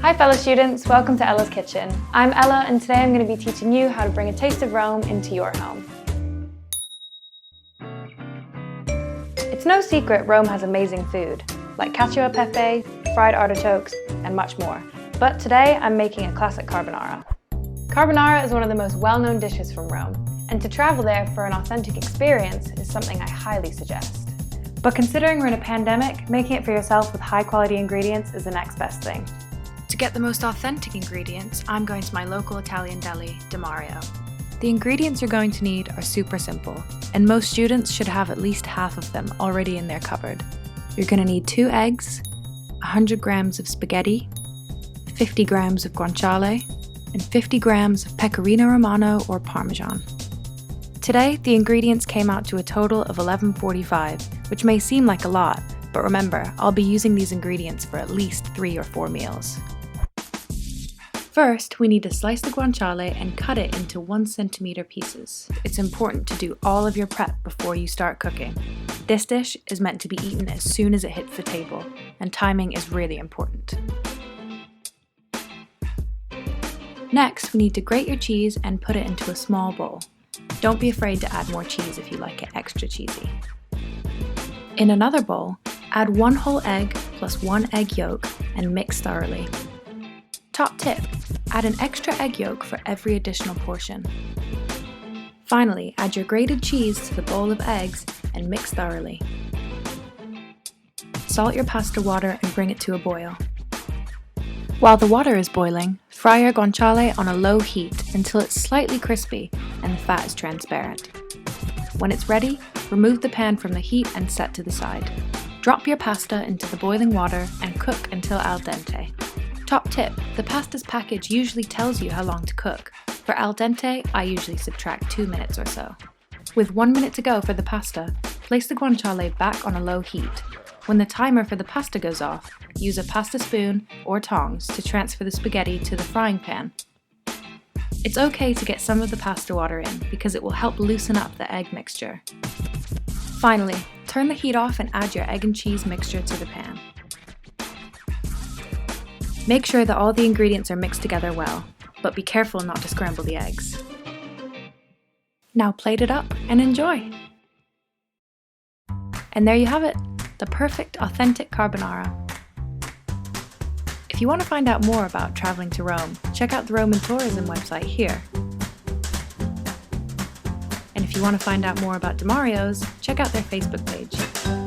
Hi fellow students, welcome to Ella's Kitchen. I'm Ella and today I'm going to be teaching you how to bring a taste of Rome into your home. It's no secret Rome has amazing food, like cacio e pepe, fried artichokes, and much more. But today I'm making a classic carbonara. Carbonara is one of the most well-known dishes from Rome, and to travel there for an authentic experience is something I highly suggest. But considering we're in a pandemic, making it for yourself with high-quality ingredients is the next best thing. To get the most authentic ingredients, I'm going to my local Italian deli, Mario. The ingredients you're going to need are super simple, and most students should have at least half of them already in their cupboard. You're going to need 2 eggs, 100 grams of spaghetti, 50 grams of guanciale, and 50 grams of pecorino romano or parmesan. Today, the ingredients came out to a total of $11.45, which may seem like a lot, but remember, I'll be using these ingredients for at least 3 or 4 meals. First, we need to slice the guanciale and cut it into 1 centimeter pieces. It's important to do all of your prep before you start cooking. This dish is meant to be eaten as soon as it hits the table, and timing is really important. Next, we need to grate your cheese and put it into a small bowl. Don't be afraid to add more cheese if you like it extra cheesy. In another bowl, add 1 whole egg plus 1 egg yolk and mix thoroughly. Top tip, add an extra egg yolk for every additional portion. Finally, add your grated cheese to the bowl of eggs and mix thoroughly. Salt your pasta water and bring it to a boil. While the water is boiling, fry your guanciale on a low heat until it's slightly crispy and the fat is transparent. When it's ready, remove the pan from the heat and set to the side. Drop your pasta into the boiling water and cook until al dente. Top tip, the pasta's package usually tells you how long to cook. For al dente, I usually subtract 2 minutes or so. With 1 minute to go for the pasta, place the guanciale back on a low heat. When the timer for the pasta goes off, use a pasta spoon or tongs to transfer the spaghetti to the frying pan. It's okay to get some of the pasta water in because it will help loosen up the egg mixture. Finally, turn the heat off and add your egg and cheese mixture to the pan. Make sure that all the ingredients are mixed together well, but be careful not to scramble the eggs. Now plate it up and enjoy! And there you have it, the perfect authentic carbonara. If you want to find out more about traveling to Rome, check out the Roman tourism website here. And if you want to find out more about Mario's, check out their Facebook page.